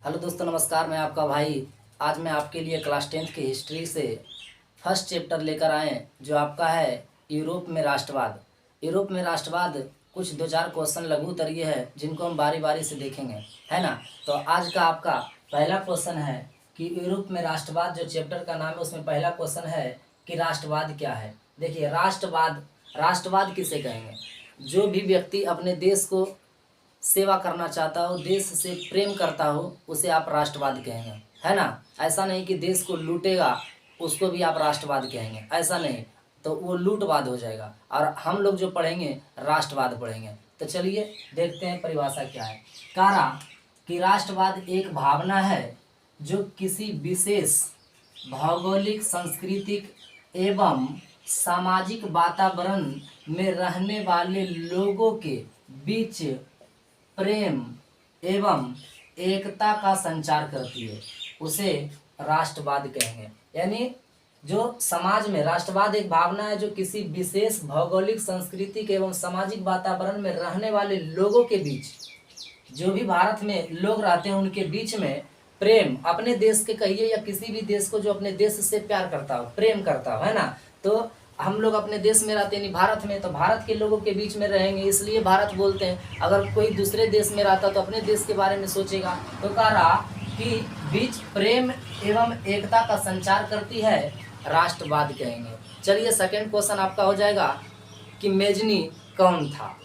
Hello दोस्तों, नमस्कार। मैं आपका भाई आज मैं आपके लिए क्लास 10th की हिस्ट्री से फर्स्ट चैप्टर लेकर आए जो आपका है यूरोप में राष्ट्रवाद। यूरोप में राष्ट्रवाद कुछ दो चार क्वेश्चन लघु उत्तरीय है जिनको हम बारी बारी से देखेंगे, है ना। तो आज का आपका पहला क्वेश्चन है कि यूरोप में राष्ट्रवाद, जो चैप्टर का नाम है उसमें पहला क्वेश्चन है कि राष्ट्रवाद क्या है। देखिए, राष्ट्रवाद राष्ट्रवाद किसे कहेंगे? जो भी व्यक्ति अपने देश को सेवा करना चाहता हो, देश से प्रेम करता हो, उसे आप राष्ट्रवाद कहेंगे, है ना। ऐसा नहीं कि देश को लूटेगा उसको भी आप राष्ट्रवाद कहेंगे, ऐसा नहीं, तो वो लूटवाद हो जाएगा। और हम लोग जो पढ़ेंगे राष्ट्रवाद पढ़ेंगे। तो चलिए देखते हैं परिभाषा क्या है। कहा कि राष्ट्रवाद एक भावना है जो किसी विशेष भौगोलिक, सांस्कृतिक एवं सामाजिक वातावरण में रहने वाले लोगों के बीच प्रेम एवं एकता का संचार करती है, उसे राष्ट्रवाद कहेंगे। यानी जो समाज में राष्ट्रवाद एक भावना है जो किसी विशेष भौगोलिक, सांस्कृतिक एवं सामाजिक वातावरण में रहने वाले लोगों के बीच, जो भी भारत में लोग रहते हैं उनके बीच में प्रेम, अपने देश के कहिए या किसी भी देश को जो अपने देश से प्यार करता हो, प्रेम करता हो, है ना। तो हम लोग अपने देश में रहते हैं, भारत में, तो भारत के लोगों के बीच में रहेंगे, इसलिए भारत बोलते हैं। अगर कोई दूसरे देश में रहता तो अपने देश के बारे में सोचेगा। तो कह रहा कि बीच प्रेम एवं एकता का संचार करती है, राष्ट्रवाद कहेंगे। चलिए सेकंड क्वेश्चन आपका हो जाएगा कि मेजनी कौन था।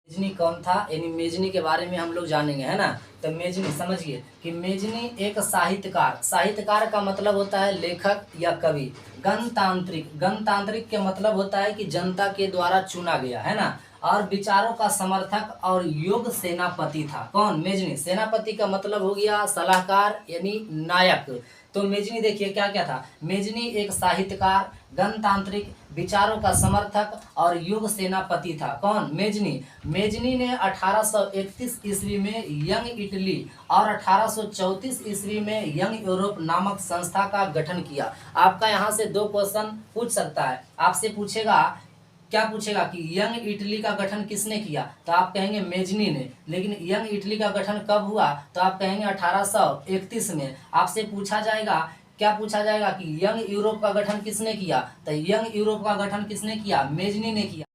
मेजनी कौन था, यानी मेजनी के बारे में हम लोग जानेंगे, है ना। तो मेजनी समझिए कि मेजनी एक साहित्यकार, साहित्यकार का मतलब होता है लेखक या कवि। गणतांत्रिक, गणतांत्रिक के मतलब होता है कि जनता के द्वारा चुना गया, है ना। और विचारों का समर्थक और योग सेनापति था। कौन? मेजनी। सेनापति का मतलब हो गया सलाहकार यानी नायक। तो मेजनी देखिए क्या क्या था। मेजनी एक साहित्यकार, गणतांत्रिक, विचारों का समर्थक और युग सेनापति था। कौन? मेजनी। मेजनी ने 1831 ईस्वी में यंग इटली और 1834 ईस्वी में यंग यूरोप नामक संस्था का गठन किया। आपका यहाँ से दो क्वेश्चन पूछ सकता है। आपसे पूछेगा, क्या पूछेगा कि यंग इटली का गठन किसने किया, तो आप कहेंगे मेजनी ने। लेकिन यंग इटली का गठन कब हुआ, तो आप कहेंगे 1831 में। आपसे पूछा जाएगा, क्या पूछा जाएगा कि यंग यूरोप का गठन किसने किया, तो यंग यूरोप का गठन किसने किया? मेजनी ने किया।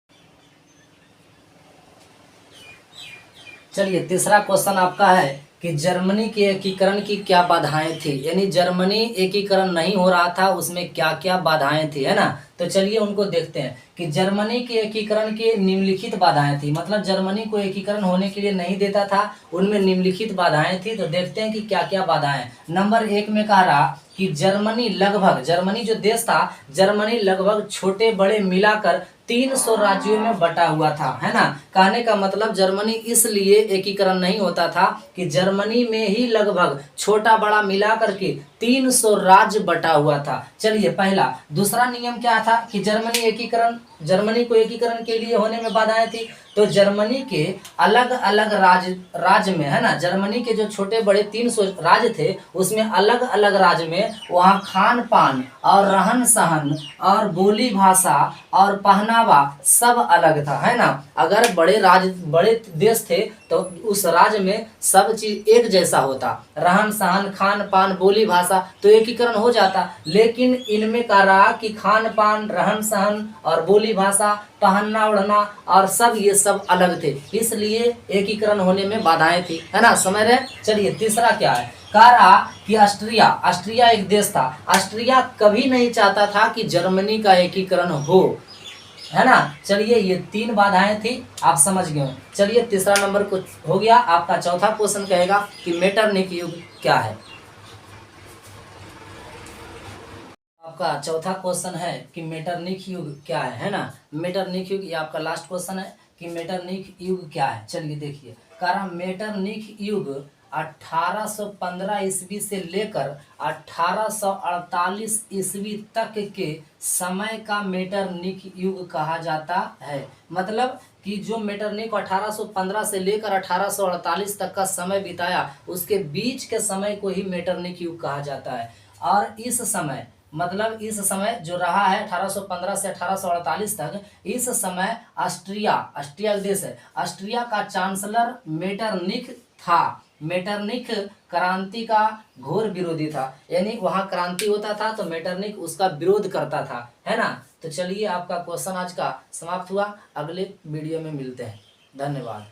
चलिए तीसरा क्वेश्चन आपका है कि जर्मनी के एकीकरण की क्या बाधाएं थी। यानी जर्मनी एकीकरण नहीं हो रहा था, उसमें क्या क्या बाधाएं थी, है ना। तो चलिए उनको देखते हैं कि जर्मनी के एकीकरण की निम्नलिखित बाधाएं थी। मतलब जर्मनी को एकीकरण होने के लिए नहीं देता था, उनमें निम्नलिखित बाधाएं थी। तो देखते हैं कि क्या क्या बाधाएं। नंबर 1 में कह रहा कि जर्मनी लगभग, जर्मनी जो देश था, जर्मनी लगभग छोटे बड़े मिलाकर 300 राज्यों में बटा हुआ था, है ना। कहने का मतलब जर्मनी इसलिए एकीकरण नहीं होता था कि जर्मनी में ही लगभग छोटा बड़ा मिला करके 300 राज्य बटा हुआ था। चलिए पहला। दूसरा नियम क्या था कि जर्मनी को एकीकरण के लिए होने में बाधाएं थी। तो जर्मनी के अलग अलग राज्य में, है ना, जर्मनी के जो छोटे बड़े 300 राज्य थे उसमें अलग अलग राज्य में वहाँ खान पान और रहन सहन और बोली भाषा और पहनावा सब अलग था, है ना। अगर बड़े देश थे तो उस राज्य में सब चीज एक जैसा होता, रहन सहन, खान पान, बोली भाषा, तो एकीकरण हो जाता। लेकिन इनमें कह रहा कि खान पान, रहन सहन और बोली भाषा, पहनना ओढ़ना और सब ये सब अलग थे, इसलिए एकीकरण होने में बाधाएं थी, है ना। समझ रहे। चलिए तीसरा क्या है। कह रहा कि ऑस्ट्रिया एक देश था। ऑस्ट्रिया कभी नहीं चाहता था कि जर्मनी का एकीकरण हो, है ना। चलिए ये 3 बाधाएं थी, आप समझ गए। चलिए तीसरा नंबर कुछ हो गया। आपका चौथा क्वेश्चन कहेगा कि मेटरनिख युग क्या है। आपका चौथा क्वेश्चन है कि मेटरनिख युग क्या है ना। मेटरनिख युग, ये आपका लास्ट क्वेश्चन है कि मेटरनिख युग क्या है। चलिए देखिए, कारण मेटरनिख युग 1815 ईस्वी से लेकर 1848 ईस्वी तक के समय का मेटरनिख युग कहा जाता है। मतलब कि जो मेटरनिख 1815 से लेकर 1848 तक का समय बिताया, उसके बीच के समय को ही मेटरनिख युग कहा जाता है। और इस समय मतलब इस समय जो रहा है 1815 से 1848 तक, इस समय ऑस्ट्रिया देश है, ऑस्ट्रिया का चांसलर मेटरनिख था। मेटरनिख क्रांति का घोर विरोधी था, यानी वहां क्रांति होता था तो मेटरनिख उसका विरोध करता था, है ना। तो चलिए आपका क्वेश्चन आज का समाप्त हुआ, अगले वीडियो में मिलते हैं। धन्यवाद।